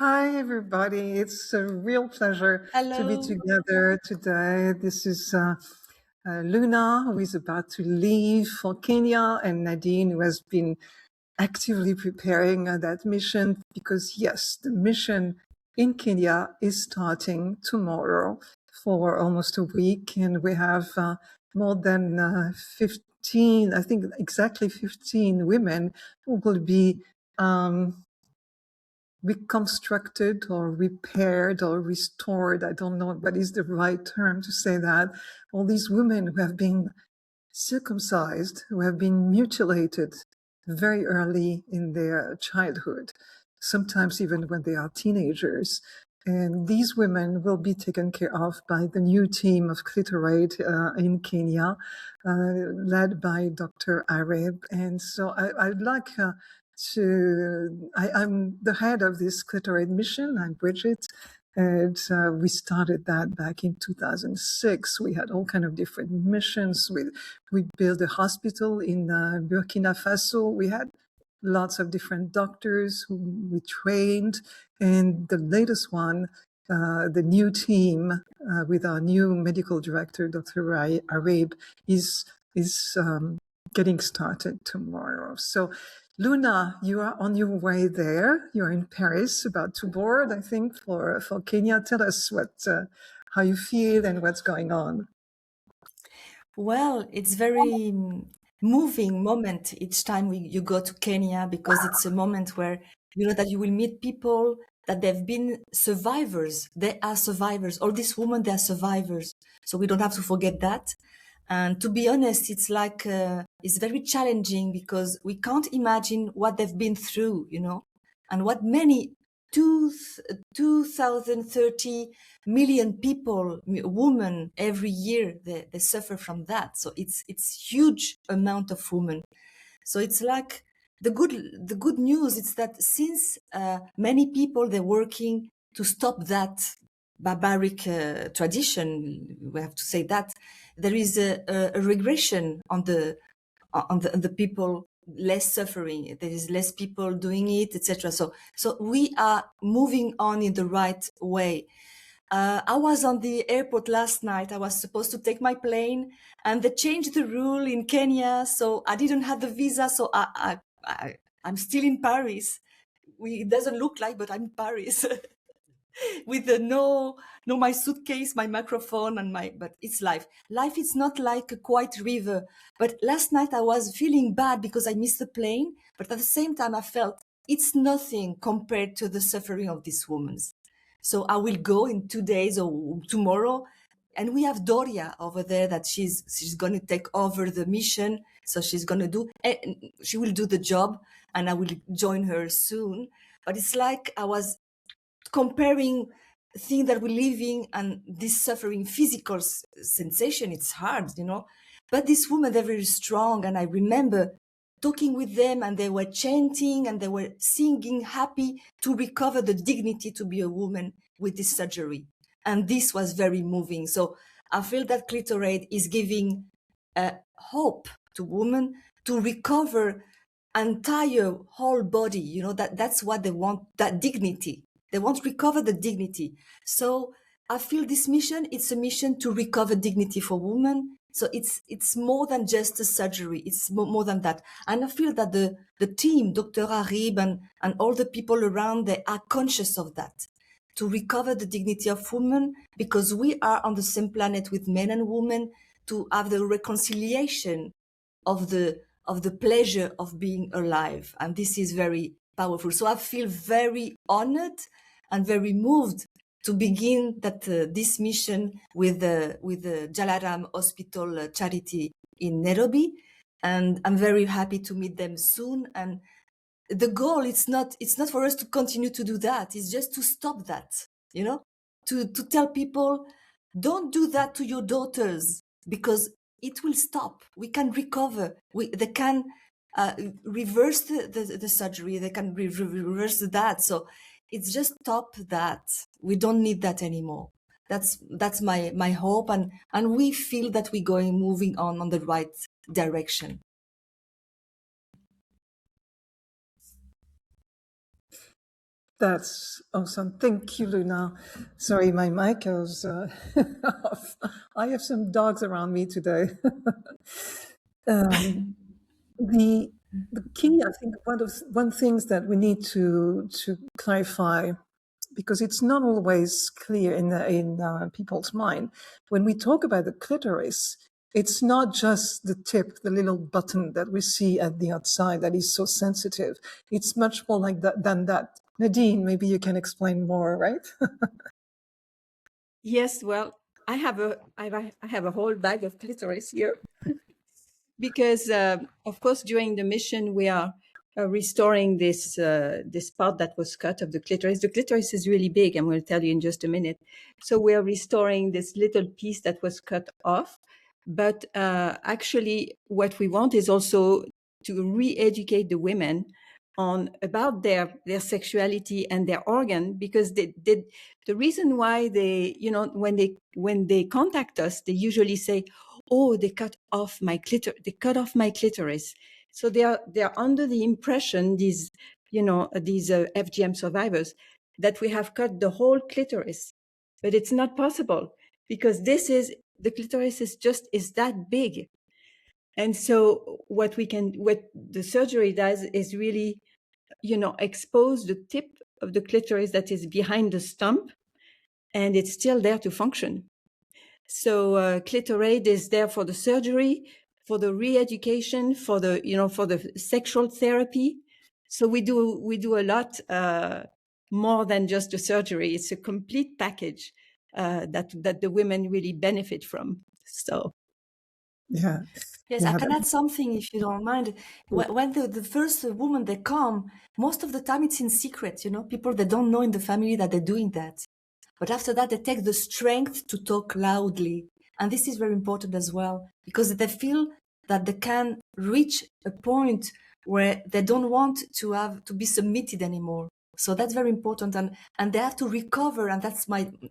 Hi, everybody. It's a real pleasure to be Hello. together today. This is Luna, who is about to leave for Kenya, and Nadine, who has been actively preparing that mission because, yes, the mission in Kenya is starting tomorrow for almost a week, and we have more than 15, I think exactly 15 women who will be reconstructed or repaired or restored. I don't know what is the right term to say that. All these women who have been circumcised, who have been mutilated very early in their childhood, sometimes even when they are teenagers. And these women will be taken care of by the new team of Clitoraid in Kenya, led by Dr. Arab. And so I'd like I'm the head of this Clitoraid mission. I'm Bridget. And we started that back in 2006. We had all kind of different missions. We built a hospital in Burkina Faso. We had lots of different doctors who we trained. And the latest one, the new team with our new medical director, Dr. Arab, is getting started tomorrow. So Luna, you are on your way there. You're in Paris, about to board, I think, for Kenya. Tell us how you feel and what's going on. Well, it's very moving moment each time you go to Kenya because it's a moment where you know that you will meet people that they've been survivors. They are survivors. All these women, they are survivors. So we don't have to forget that. And to be honest, it's like, it's very challenging because we can't imagine what they've been through, you know, and what many 2030 million people, women every year, they suffer from that. So it's huge amount of women. So it's like the good news is that since many people they're working to stop that barbaric tradition, we have to say that there is a regression on the people, less suffering. There is less people doing it, etc. So we are moving on in the right way. I was on the airport last night. I was supposed to take my plane, and they changed the rule in Kenya, so I didn't have the visa. So I'm still in Paris. It doesn't look like, but I'm in Paris with the no my suitcase, my microphone, and but it's life. Life is not like a quiet river. But last night I was feeling bad because I missed the plane, but at the same time I felt it's nothing compared to the suffering of these women. So I will go in 2 days or tomorrow. And we have Doria over there that she's going to take over the mission. So she's going to she will do the job, and I will join her soon. But it's like I was comparing things that we're living and this suffering physical sensation. It's hard, you know. But these women, they're very strong. And I remember talking with them, and they were chanting and they were singing, happy to recover the dignity to be a woman with this surgery. And this was very moving. So I feel that Clitoraid is giving hope to women to recover entire whole body. You know, that's what they want, that dignity. They want to recover the dignity. So I feel this mission, it's a mission to recover dignity for women. So it's more than just a surgery. It's more than that. And I feel that the team, Dr. Arib and all the people around, they are conscious of that, to recover the dignity of women, because we are on the same planet with men and women, to have the reconciliation of the pleasure of being alive. And this is very powerful. So I feel very honored and very moved to begin this mission with the Jalaram Hospital charity in Nairobi. And I'm very happy to meet them soon. And the goal, it's not for us to continue to do that. It's just to stop that, you know, to tell people, don't do that to your daughters, because it will stop. We can recover. They can reverse the surgery. They can reverse that. So it's just stop that. We don't need that anymore. That's my hope, and we feel that we're moving on the right direction. That's awesome. Thank you, Luna. Sorry, my mic was off. I have some dogs around me today. um, the the key, I think, one things that we need to clarify, because it's not always clear in people's mind when we talk about the clitoris. It's not just the tip, the little button that we see at the outside that is so sensitive. It's much more like that than that. Nadine, maybe you can explain more, right? Yes, well, I have a whole bag of clitoris here because, of course, during the mission we are restoring this part that was cut of the clitoris. The clitoris is really big. I'm going to tell you in just a minute. So we are restoring this little piece that was cut off. But actually, what we want is also to re-educate the women on about their sexuality and their organ, because the reason why they, when they contact us, they usually say, oh, they cut off my clitoris. So they are under the impression, these FGM survivors, that we have cut the whole clitoris, but it's not possible, because the clitoris is that big. And so what the surgery does is really, expose the tip of the clitoris that is behind the stump, and it's still there to function. So Clitoraid is there for the surgery, for the re-education, for the sexual therapy. So we do a lot more than just the surgery. It's a complete package that the women really benefit from. So. Yeah. Yes, I can add something if you don't mind. When the first woman they come, most of the time it's in secret, people they don't know in the family that they're doing that. But after that, they take the strength to talk loudly. And this is very important as well, because they feel that they can reach a point where they don't want to be submitted anymore. So that's very important. And they have to recover. And that's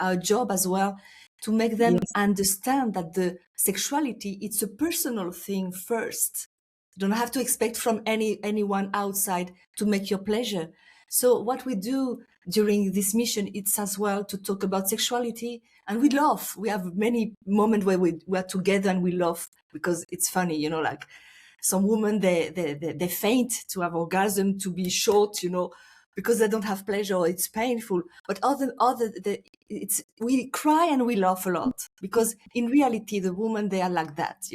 our job as well, to make them understand that the sexuality, it's a personal thing first. You don't have to expect from anyone outside to make your pleasure. So what we do during this mission, it's as well to talk about sexuality, and we laugh. We have many moments where we are together and we laugh because it's funny, like some women, they faint to have orgasm, to be short, because they don't have pleasure, it's painful. But we cry and we laugh a lot, because in reality, the women, they are like that,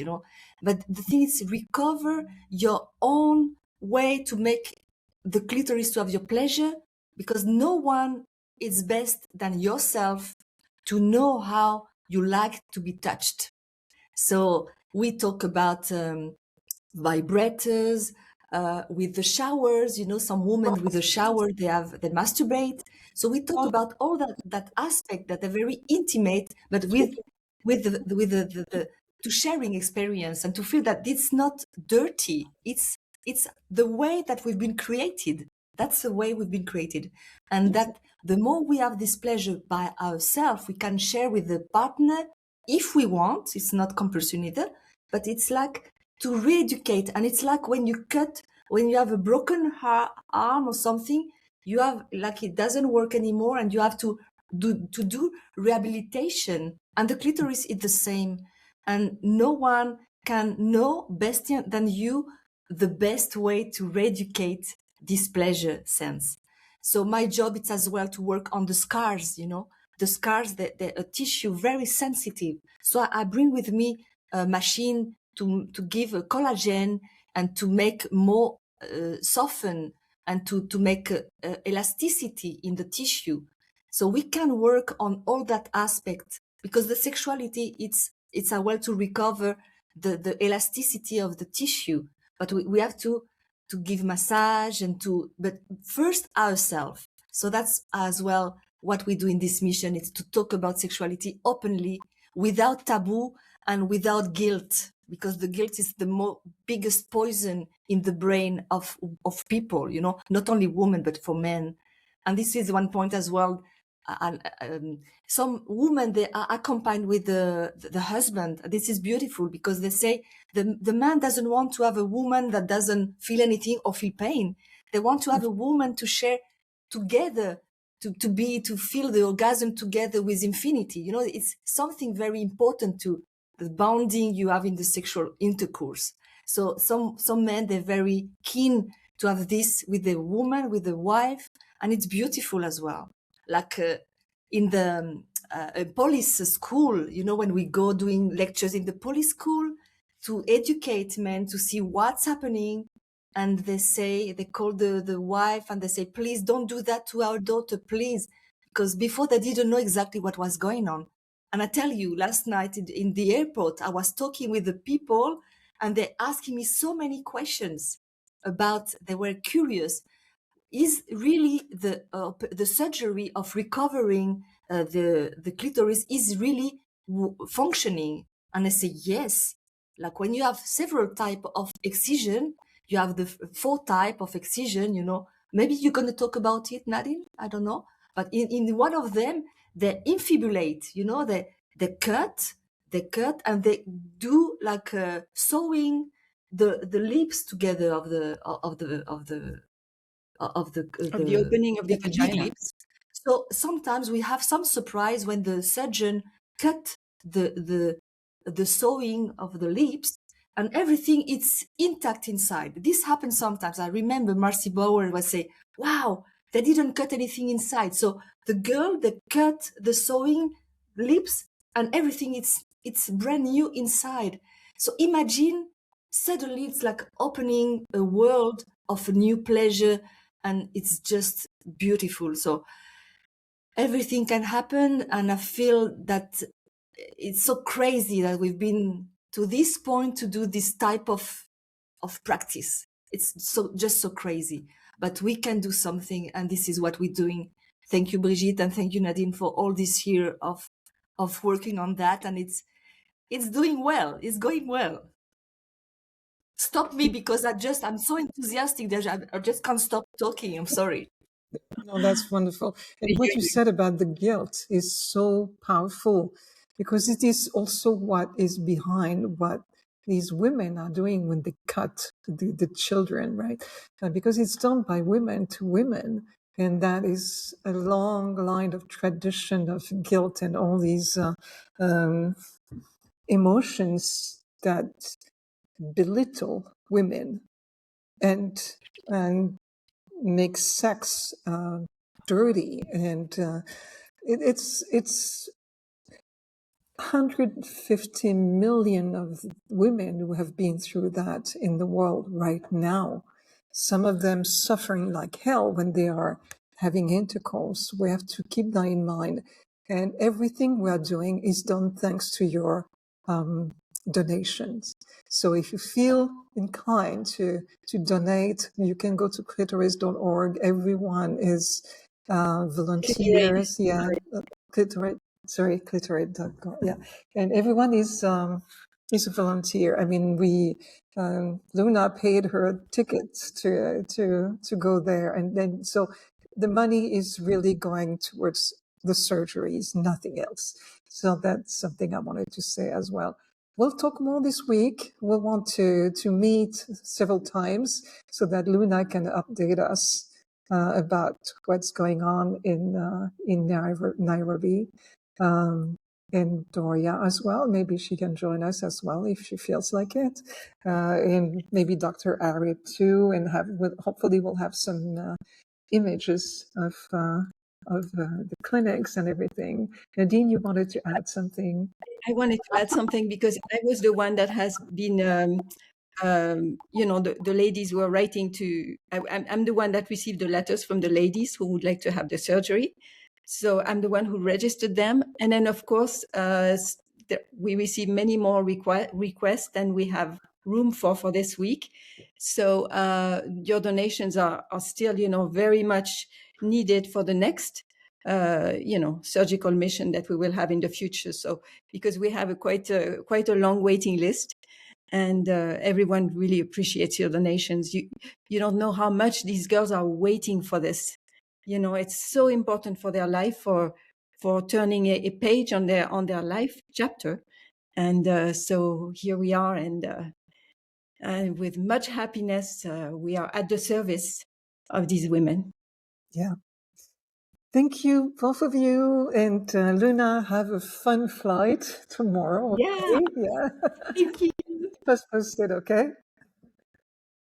But the thing is, recover your own way to make the clitoris to have your pleasure, because no one is best than yourself to know how you like to be touched. So we talk about vibrators, with the showers, some women with the shower, they masturbate. So we talk about all that aspect that are very intimate, but with the to sharing experience, and to feel that it's not dirty. It's the way that we've been created. That's the way we've been created. And that the more we have this pleasure by ourselves, we can share with the partner if we want. It's not compulsory either, but it's like to re-educate. And it's like when you have a broken arm or something, you have like it doesn't work anymore, and you have to do rehabilitation. And the clitoris is the same. And no one can know best than you the best way to re-educate this pleasure sense. So my job is as well to work on the scars, the scars, they're a tissue very sensitive. So I bring with me a machine to give a collagen and to make more soften, and to make elasticity in the tissue. So we can work on all that aspect, because the sexuality, it's a way to recover the elasticity of the tissue. But we have to give massage but first ourselves. So that's as well what we do in this mission, is to talk about sexuality openly, without taboo and without guilt, because the guilt is the biggest poison in the brain of people, not only women, but for men. And this is one point as well. Some women, they are accompanied with the husband. This is beautiful, because they say the man doesn't want to have a woman that doesn't feel anything or feel pain. They want to have a woman to share together, to feel the orgasm together with infinity. You know, it's something very important to the bonding you have in the sexual intercourse. So some men, they're very keen to have this with the woman, with the wife, and it's beautiful as well. Like in the police school, you know, when we go doing lectures in the police school to educate men to see what's happening, and they call the wife and they say, please don't do that to our daughter, please, because before they didn't know exactly what was going on. And I tell you, last night in the airport, I was talking with the people and they're asking me so many questions about, they were curious, is really the surgery of recovering the clitoris is really functioning? And I say yes. Like when you have several type of excision, you have the four type of excision, you know, maybe you're going to talk about it, Nadine, I don't know, but in one of them they infibulate, you know, they cut and they do like sewing the lips together of the opening of the the big vagina. lips. So sometimes we have some surprise when the surgeon cut the sewing of the lips and everything it's intact inside. This happens sometimes. I remember Marcy Bauer was say, "Wow, they didn't cut anything inside." So the girl that cut the sewing lips and everything it's brand new inside. So imagine suddenly it's like opening a world of a new pleasure, and it's just beautiful. So everything can happen, and I feel that it's so crazy that we've been to this point to do this type of practice. It's so crazy, but we can do something, and this is what we're doing. Thank you, Brigitte, and thank you, Nadine, for all this year of working on that, and it's doing well. It's going well. Stop me because I'm so enthusiastic that I just can't stop talking. I'm sorry. No, that's wonderful. And what you said about the guilt is so powerful because it is also what is behind what these women are doing when they cut the children, right? Because it's done by women to women. And that is a long line of tradition of guilt and all these emotions that belittle women and make sex dirty, and it's 150 million of women who have been through that in the world right now. Some of them suffering like hell when they are having intercourse. We have to keep that in mind. And everything we are doing is done thanks to your donations. So if you feel inclined to donate, you can go to clitoris.org. Everyone is volunteers. Yeah, Clitoraid. Sorry, Clitoraid.com. Yeah, and everyone is a volunteer. I mean, we Luna paid her tickets to go there, and then so the money is really going towards the surgeries, nothing else. So that's something I wanted to say as well. We'll talk more this week. We'll want to meet several times so that Luna can update us about what's going on in Nairobi. And Doria as well. Maybe she can join us as well if she feels like it. And maybe Dr. Ari too. And hopefully we'll have some images of the clinics and everything. Nadine, you wanted to add something? I wanted to add something because I was the one that has been, the ladies were writing to, I'm the one that received the letters from the ladies who would like to have the surgery. So I'm the one who registered them. And then, of course, we received many more requests than we have room for this week. So your donations are still, very much needed for the next surgical mission that we will have in the future. So because we have quite a long waiting list, and everyone really appreciates your donations. You don't know how much these girls are waiting for this. It's so important for their life, for turning a page on their life chapter. And so here we are, and with much happiness, we are at the service of these women. Yeah. Thank you, both of you. And Luna, have a fun flight tomorrow. Yeah, Okay? Yeah. thank you. Just posted, okay?